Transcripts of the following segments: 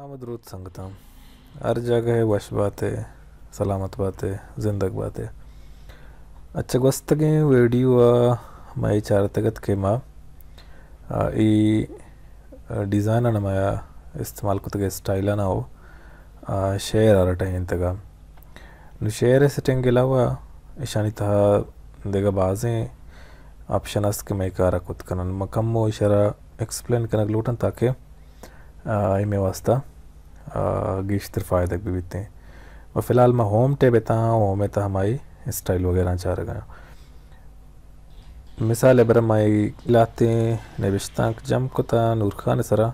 मदरूद संगतम हर जगह वश बातें सलामत बातें जिंदग बातें अच्छा गोस्तगे वीडियो माई चार तगत के माँ ई डिज़ाइन ना माया इस्तेमाल को तगे स्टाइल ना हो शेयर आ रहा है इंतगा नु शेयर सेटिंग के अलावा इशानी तहा देगा बाज़ें ऑप्शन अस के मैं कारा कुत कनन मकम मो इशारा एक्सप्लेन करने लूटन ताकि इमे वास्ता गिश्तर फ़ायदे भी बीते हैं और फ़िलहाल मैं होम टे बेता हूँ होम में तो हमारी स्टाइल वगैरह चाह रहा मिसाल है बरमाई लाते नबिश्ता जम को ता नूर खान सरा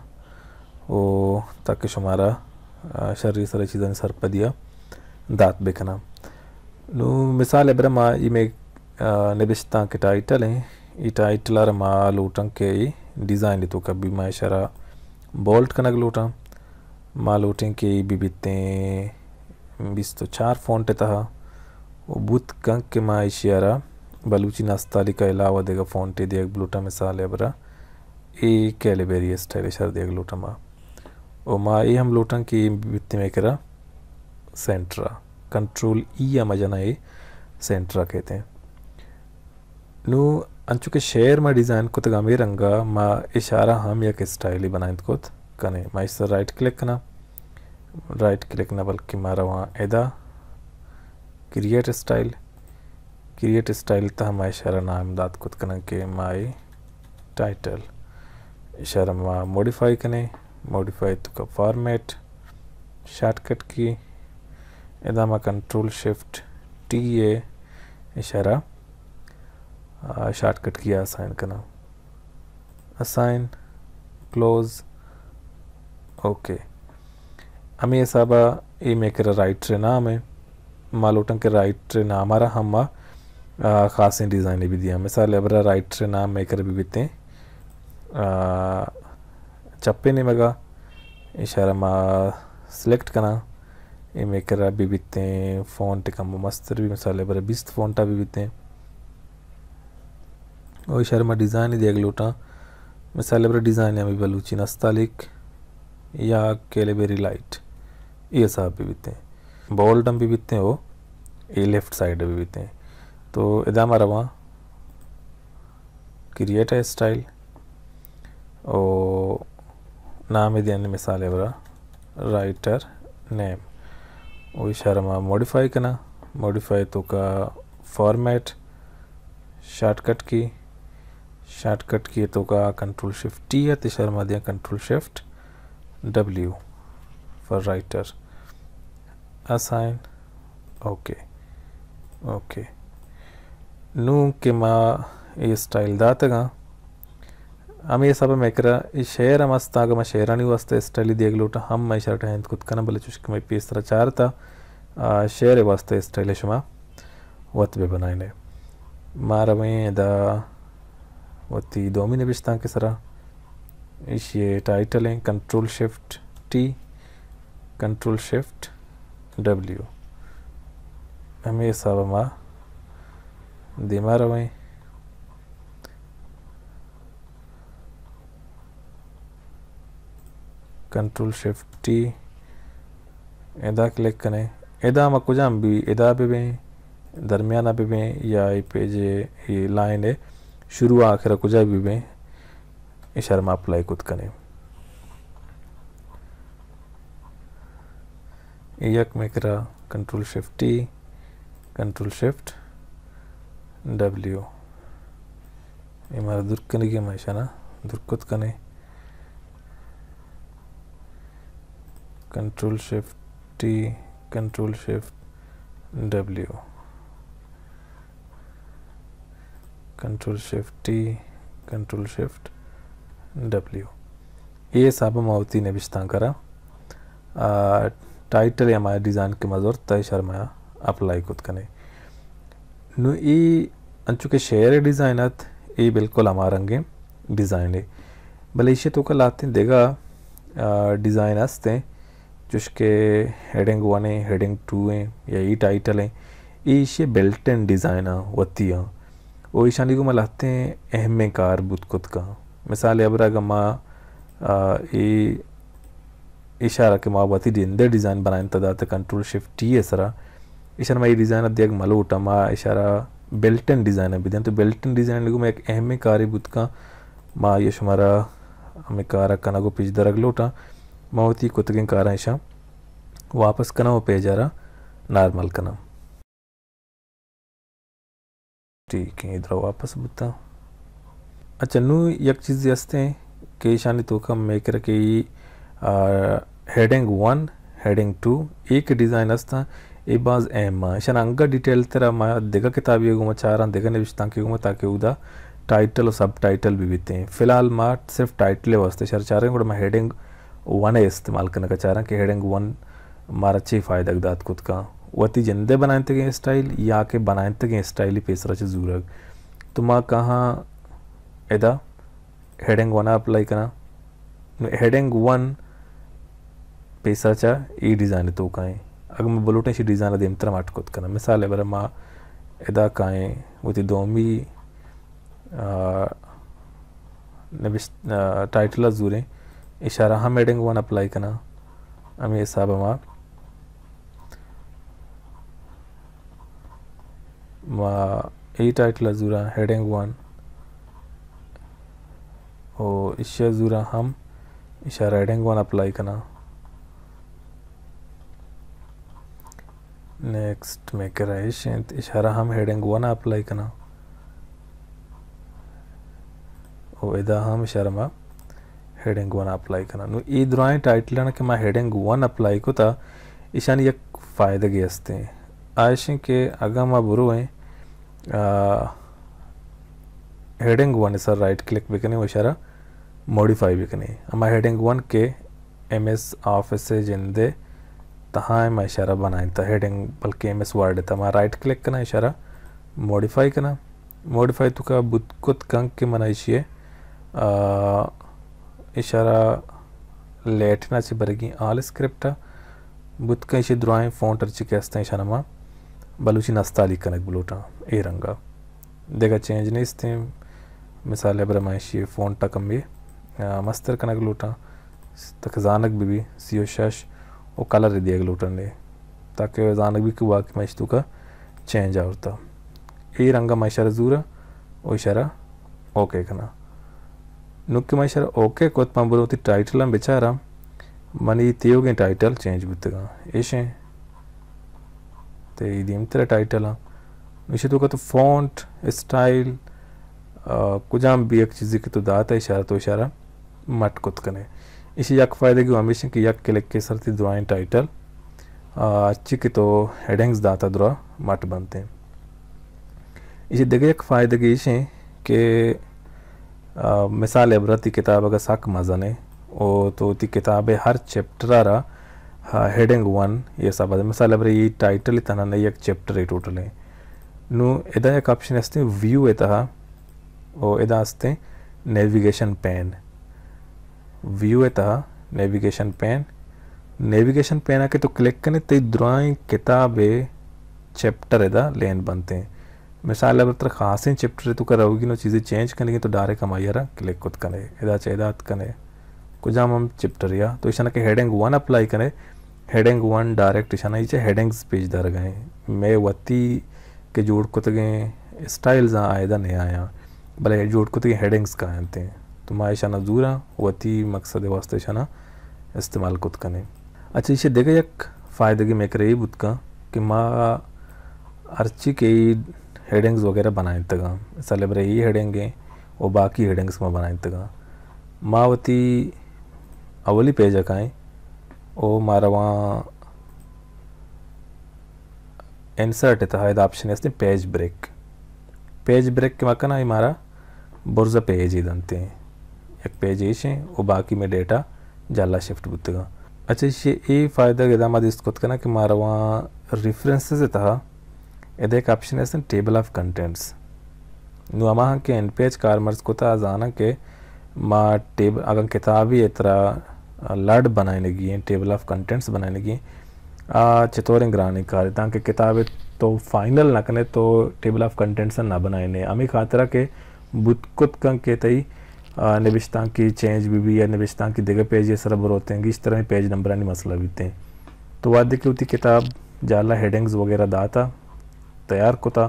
वो ताकि शुमारा शरीर सारी चीज़ें सर पर दिया दांत बेखना नु मिसाल है बरमा इमे नबिश्ता के टाइटल हैं ये टाइटल आर माल उठंग के डिज़ाइन तो कभी मैं शरा बोल्ट कनक लूटा माल उठें के भी बीते बीस तो चार फ़ॉन्ट था वो बुत कंक के माँ इशियारा बलूची नास्ताली का अलावा देगा फ़ॉन्ट दिया ब्लूटा मिसाल है बरा ए कैलिबेरी स्टाइल इशार दिया लूटा माँ और माँ ये हम लूटन की बीते में करा सेंट्रा कंट्रोल ई या मजना ये सेंट्रा कहते हैं नु अंचु के शेयर में डिज़ाइन को तगा में रंगा माँ इशारा हम या के स्टाइल ही बनाए को कने माँ इस राइट क्लिक करना राइट क्लिक ना बल्कि मारा वहाँ एदा क्रिएट स्टाइल तो हम इशारा नाम दाद कुत कना के माई टाइटल इशारा माँ मॉडिफाई कने मॉडिफाई तो का फॉर्मेट शॉर्टकट की एदा माँ कंट्रोल शिफ्ट टी ए इशारा शॉर्टकट किया असाइन करना असाइन क्लोज ओके हमें ये सब ये मेकर राइट रे नाम है मालूटन के राइट रे नाम हमारा हम ख़ास डिज़ाइन भी दिया मिसाल एबरा राइट रे नाम मेकर भी बीते चप्पे नहीं मगा इशारा मा सिलेक्ट करना ये मेकर भी बीते फ़ॉन्ट का मस्तर भी मिसाल एबरा बिस्त फ़ॉन्टा भी बीते और इशारा मा डिज़ाइन ही देख लूटा मिसाल एबरा डिज़ाइन है अभी बलूची नस्तालिक या कैलिबेरी लाइट ये सब भी बीते हैं बोल्डम भी बीते हैं वो ये लेफ़्ट साइड भी बीते हैं तो इधर हमारा वहाँ क्रिएट है स्टाइल और नाम है देने मिसाल है बरा राइटर नेम वो इशारा में मॉडिफाई करना मॉडिफाई तो का फॉर्मेट शॉर्टकट की तो का कंट्रोल शिफ्ट टी है तो इशारा में दिया control shift W for writer assign okay नू के माँ ये स्टाइल दातगा हम ये सब मेकरा ये शेयर मस्त आगा मैं शेरानी वास्ते स्टाइल देख लूटा हम मैं शर्ट हैं खुद करना बोले चुस्क मैं पीस तरह चार था शेयर वास्ते स्टाइल शुमा वत भी बनाए ने मारा में दा वती दोमिने बिस्तां के सरा इस ये टाइटल है control shift T control shift W हमें सब माँ दिमा रहे कंट्रोल शिफ्ट टी एदा क्लिक करें एदा हम कुछ हम भी एदा पे भी दरमियाना पे भी या ये पेज ये लाइन है शुरू आखिर कुछ भी इशारा में अप्लाई कुछ करें यक में करा control shift T control shift W ये हमारा दुर्ग करने की हमेशा ना दुर्ग कुछ करें control shift T control shift W control shift T control shift W ये सब मावती ने बिस्तां करा टाइटल या हमारे डिज़ाइन के मज़ोर तय शर्मा अप्लाई कुछ कने नु ये अंचु के शेयर डिज़ाइनत ये बिल्कुल हमारा रंगे डिज़ाइन है भले इसे तो कल आते देगा डिज़ाइन हंसते जिसके हेडिंग 1 है हेडिंग 2 है या ये टाइटल है ये इसे बेल्ट एंड डिज़ाइन वती है वो ईशानी को मलाते हैं अहम कार बुत कुत का मिसाल अबरा गमा ये इशारा के मावती जिंदे डिज़ाइन बनाइन तदाते कंट्रोल शिफ्ट टी असरा इशारा मा डिज़ाइन अध्यक मलूटा मा इशारा बेल्टन डिज़ाइन बिदन तो बेल्टन डिज़ाइन लगू मैं एक अहम कारी बुत का मा ये शुमारा हमें कारा कनागो पिच दरग लोटा मावती कुतगिन कारा इशा वापस कना वो पेजारा नॉर्मल कना ठीक है इधर वापस बुता अच्छा नू एक चीज़ असते के ईशानी तो कम मेकर के हेडिंग 1 हेडिंग 2 एक डिज़ाइन असता ए बाज एम ईशान अंगा डिटेल तेरा मा दिगा किताब ये गुमा चारा दिगा निविष्टां के गुमा ताकि उदा टाइटल और सब टाइटल भी बीते हैं फिलहाल मा सिर्फ टाइटल वास्ते शर चाह रहे हैं मैं हेडिंग 1 इस्तेमाल करने का चाह रहा कि हेडिंग 1 मारा अच्छी फ़ायदा दात खुद का वती जिंदे बनाए तक स्टाइल या के बनाए तक स्टाइल ही पेसरा च जूरग तो माँ कहाँ एदा हेडिंग 1 अप्लाई करना हेडिंग 1 पेसरा चा ई डिज़ाइन तो काएं अगर मैं बोलूटे शी डिज़ाइन देम तरह माटकोत करना मिसाल है बरा माँ एदा काएं वती दोमी टाइटल जूरे इशारा हम हेडिंग 1 अप्लाई करना हमें हिसाब मा ए टाइटल जूरा हेडिंग 1 और इश्या जूरा हम इशारा हेडिंग 1 अप्लाई करना नेक्स्ट में कराइशन इशारा हम हेडिंग 1 अप्लाई करना और इधर हम इशारा मा हेडिंग 1 अप्लाई करना नु ई द्राई टाइटल ना कि मा हेडिंग 1 अप्लाई को था ईशानी एक फ़ायदा के हस्ते हैं आयशें के अगर मा बुरो हैं हेडिंग 1 सर राइट क्लिक भी करने वो इशारा मॉडिफाई भी करने अमा हेडिंग 1 के एमएस ऑफिस से जिंदे तहाँ मैं इशारा बनाए था हेडिंग बल्कि एमएस वर्ड था मैं राइट क्लिक करना इशारा मॉडिफाई करना मॉडिफाई तो का बुत कुत कंक के मनाइशिए इशारा लेटना ची बरेगी आल स्क्रिप्ट बुत का इसे द्राई फ़ॉन्ट अर्ची के हस्ते इशारा मा बलूची नस्ताली कनक बुलोटा ए रंगा देखा चेंज नहीं इसते मिसाल ब्रह्माइशी फ़ॉन्ट टकम भी मस्तर कनक लोटा तक जानक भी सीओ शश वो कलर दिया लोटन ले ताकि जानक भी कुआ की मैश का चेंज आवता ए रंगा मैं इशारा जूरा वो इशारा ओके करना नुक्के मैं इशारा ओके कोत पाँ बोलती टाइटल हम बेचारा मनी तेयोगे टाइटल चेंज बुतगा ऐसे ते इधीम तेरा टाइटल हाँ निश्चित तो का तो फ़ॉन्ट स्टाइल कुजाम भी एक चीज़ की तो दाता इशारा तो इशारा मट कुत कने इसी यक फ़ायदे की हमेशा कि यक क्लिक के सरती दुआएं टाइटल अच्छी की तो हेडिंग्स दाता दुआ मट बनते हैं इसी देखे एक फ़ायदे की इसे कि मिसाल इबरती किताब अगर सक मज़ने ओ तो ती किताबें हर चैप्टर रहा हेडिंग 1 ये सब मिसाल अब ये टाइटल इतना नहीं एक चैप्टर है टोटल है नु इधर एक ऑप्शन आस्ते व्यू इतना और इधर आस्ते नेविगेशन पैन व्यू इतना नेविगेशन पैन आके तो क्लिक करने तो ड्राइंग किताबें चैप्टर इधर लेन बनते हैं मिसाल अब तरह खास चैप्टर तो करोगी ना चीज़ें चेंज करने तो डायरेक्ट हम आइए क्लिक खुद करें इधर चाहिए करें कुछ हम चैप्टर या तो इशाना के हेडिंग 1 अप्लाई करें हेडिंग 1 डायरेक्ट इशाना इचे हेडिंग्स पेज दर गए मैं वती के जोड़ को तो गए स्टाइल्स आयदा नहीं आया भले जोड़ को तो हेडिंग्स का आते हैं तो माँ इशाना दूरा वती मकसद वास्ते इशाना इस्तेमाल खुद करें अच्छा इसे देखे एक फ़ायदे की मेकर ये बुत का कि माँ अर्ची के हेडिंग्स वगैरह बनाए तगा मिसाल बरे ये हेडिंग है और बाकी हेडिंग्स में बनाए तगा मावती अवली पेज अकाएँ ओ मारा वहाँ इंसर्ट था इधर ऑप्शन है पेज ब्रेक के मक्का ना हमारा बुर्जा पेज ही दंते हैं एक पेज ऐसे और बाकी में डेटा जाला शिफ्ट बुतेगा अच्छा ये फ़ायदा के दामाद इसको करना कि मारा वहाँ रेफरेंसेस था इधर एक ऑप्शन है टेबल ऑफ कंटेंट्स नु अमा के एन पेज कारमर्स को था जाना के माँ टेबल अगर किताबी इतना लड बनाने लगी हैं टेबल ऑफ कंटेंट्स बनाने लगी चितौरें ग्रानी कार ताकि किताबें तो फाइनल ना कने तो टेबल ऑफ कंटेंट्स ना बनाए हमें खातरा के बुतकुत कंग के तई नबिश्तां की चेंज भी या नबिश्तां की दिगर पेज ये सर बरोते हैं इस तरह पेज नंबर मसला बीते हैं। तो वादे की होती किताब जाला हेडिंग्स वगैरह दाता तैयार कोता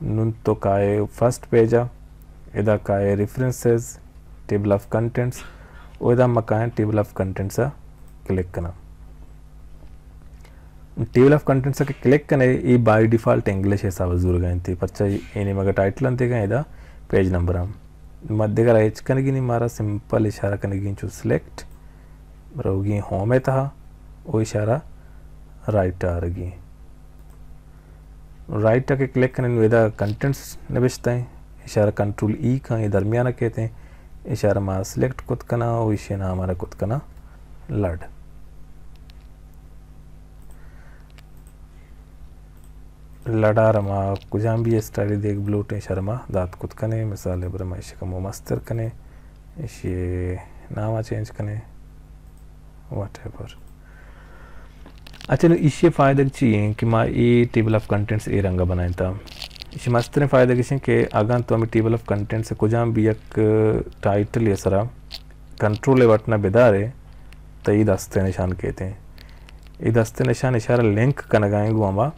नुन तो काए फर्स्ट पेजा इदा काए रेफरेंसेस टेबल ऑफ कंटेंट्स और इदा मकान टेबल ऑफ कंटेंट्स क्लिक करना। टेबल ऑफ कंटेंट्स के क्लिक करने ये बाय डिफ़ॉल्ट इंग्लिश हिसाब से गए थे पर्चा ये मगर टाइटल अंते गए इदा पेज नंबर हम मध्य का राइट करने की नहीं मारा सिंपल इशारा करने की चूज सिलेक्ट रहोगी होम है था वो इशारा राइट आ रही राइट के क्लिक करने वेदा कंटेंट्स नबिश्ता है इशारा कंट्रोल ई का ये दरमियाना कहते हैं इशारा मा सिलेक्ट खुद करना वो इशे ना हमारा खुद करना लड लड़ा रमा कुजाम भी स्टाइल देख ब्लूट शर्मा दात खुद कने मिसाल ब्रमा इशे का मुमस्तर कने इशे नामा चेंज कने व्हाटएवर। अच्छा इशे फ़ायदा चाहिए कि माँ ये टेबल ऑफ कंटेंट्स ए रंगा बनाए था इसे मस्त ने फ़ायदा किसी के आगान तो हमें टेबल ऑफ कंटेंट्स से कुजाम भी एक टाइटल ये सरा कंट्रोल बटना बेदारे तो ये दस्ते निशान कहते हैं ये दस्ते निशान इशारा लिंक का लगाएंगे हमारा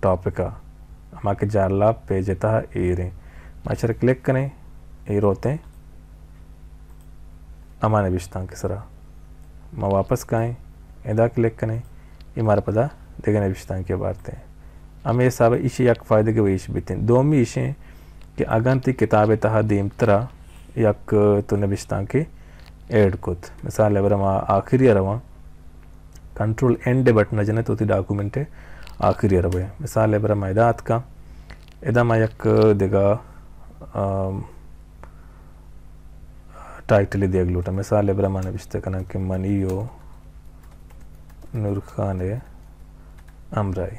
टॉपिक हमारे जाला पेज था ए रे माचर क्लिक करें ए रोते हैं अमाने बिश्तां के सरा माँ वापस काएँ इदा क्लिक करें ये हमारा पता देखने बिश्तां के बारते हैं हमें सब इशे एक फ़ायदे के वहीश बीते दो में इशे कि अगंती किताबें तहा दीम तरह यक तो नबिश्तां के ऐड कुत मिसाल बरमा आखिरी रवा कंट्रोल एंड बटन जने तो डॉक्यूमेंट आखिरी रवे मिसाल बरमा इदात का इदा मा यक देगा टाइटल देख लूटा मिसाल बरमा नबिश्ते कना कि मनियो नूर खान अमराई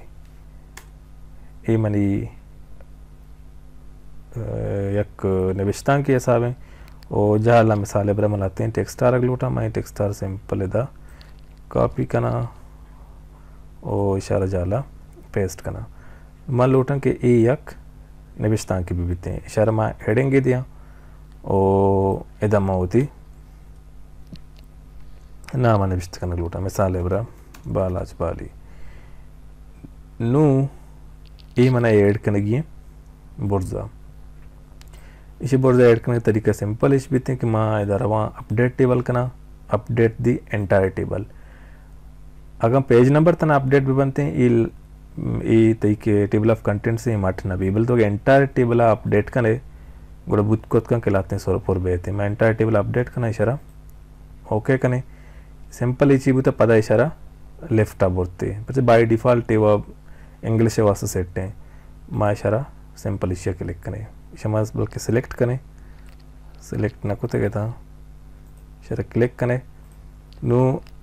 ये मनी यक नबिश्तां के हिसाब है और जहाँ मिसाल बरा मनाते हैं टेक्स्टार अगलूटा मैं टेक्स्टार सिंपल इदा कॉपी करना और इशारा जाला पेस्ट करना मान लूटा कि ए यक नबिश्तां की भी बीते हैं इशारा मैं हेडिंग दिया और इदा होती नामा नबिश्त करना लूटा मिसाल बरा बालाज बाली नू ये मना ऐड करने की बुर्जा इसे बुर्जा ऐड करने का तरीका सिंपल इस बीते कि माँ इधर वहाँ अपडेट टेबल करना अपडेट दी एंटायर टेबल अगर पेज नंबर तना अपडेट भी बनते हैं ये तरीके टेबल ऑफ कंटेंट से माटना बीबल तो एंटायर टेबल अपडेट करने गुड़ा बुत कोत का कहलाते हैं सोरपुर बेहते मैं एंटायर टेबल अपडेट करना इशारा ओके करने सिंपल ये चीज़ तो पता इशारा लेफ्ट आप बोलते हैं बाय डिफ़ॉल्ट टेबल इंग्लिश वास्ते सेट है माँ इशारा सिंपल इशे क्लिक करें इशा बल्कि सिलेक्ट करें सिलेक्ट ना कुते कहता इशारा क्लिक करें नू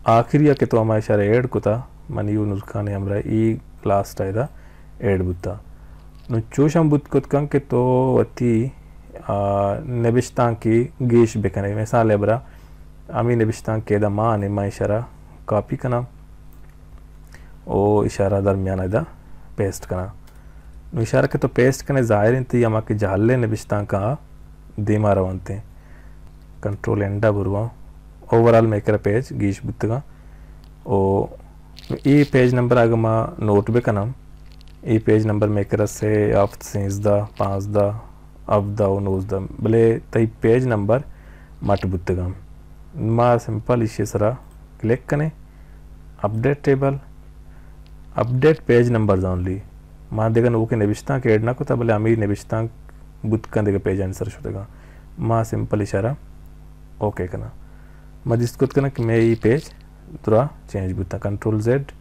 आखिरी के तो हमारा इशारा ऐड कुता मन यू नुस्खा ने हमारा ई लास्ट आयदा ऐड बुता नू चूशम बुत कुत कंग के तो अति नबिश्तां की गीश बेकने मिसाल बरा अमी नबिश्तां के दा माँ ने माँ इशारा कॉपी करना ओ इशारा दरमियान इदा पेस्ट करना इशारा के तो पेस्ट करने ज़ाहिर इंती हमारे के जहल्ले नबिश्तां का दीमा रवंते कंट्रोल एंडा बुरवा ओवरऑल मेकर पेज गीश बुतगा ओ ये पेज नंबर आगे माँ नोट भी करना ये पेज नंबर मेकर से आफ्त सींस दा पाँच दा अब दा और नोज दा भले तई पेज नंबर मट बुतगा माँ सिंपल इसे सरा क्लिक करें update table update page number only माँ देगा ओके नबिश्तां के ऐड ना को तब भले अमीर नबिश्तां बुत का देगा पेज आंसर शुदेगा माँ सिंपल इशारा ओके करना मैं जिसको करना कि मैं ये पेज थोड़ा चेंज बुता कंट्रोल जेड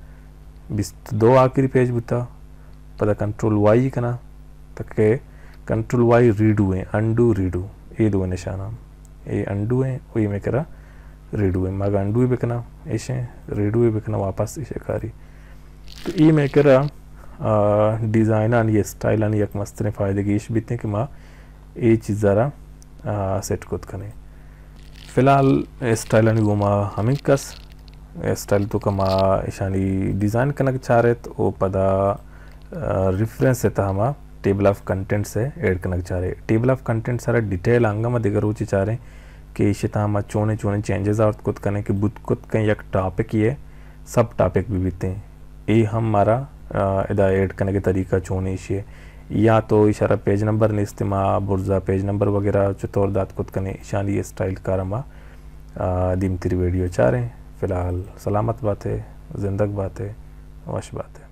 बिस दो आखिरी पेज बुता पता कंट्रोल वाई करना तक कंट्रोल वाई रीडू है अंडू रीडू ये दो निशाना ये अंडू है वही में करा रीडू है मगर अंडू भी करना ऐसे रीडू भी करना वापस इसे कारी तो ये मैं करा डिज़ाइन आणि ये स्टाइल आणि एक मस्त ने फ़ायदे की इश बीते कि माँ ये चीज़ ज़रा सेट खुद करें फ़िलहाल स्टाइल आणि वो माँ हमें कस स्टाइल तो का माँ इशानी डिज़ाइन करना चाह रहे तो वो पदा रेफरेंस है था हमारा टेबल ऑफ कंटेंट से ऐड करना चाह रहे। टेबल ऑफ कंटेंट सारा डिटेल आंगा में दिगर रुचि चाह रहे कि इशिता हम चोने चोने चेंजेस और कुछ करने कि बुत कुछ कहीं एक टॉपिक ये सब टॉपिक भी बीते ये हमारा इधर ऐड करने के तरीका चोने इशे या तो इशारा पेज नंबर ने इस्तेमाल बुर्जा पेज नंबर वगैरह चतौर दात कुछ करने ईशान ये स्टाइल कारमा दिम तेरी वीडियो चाह रहे। फ़िलहाल सलामत बात है, ज़िंदग बात है, वश बात है।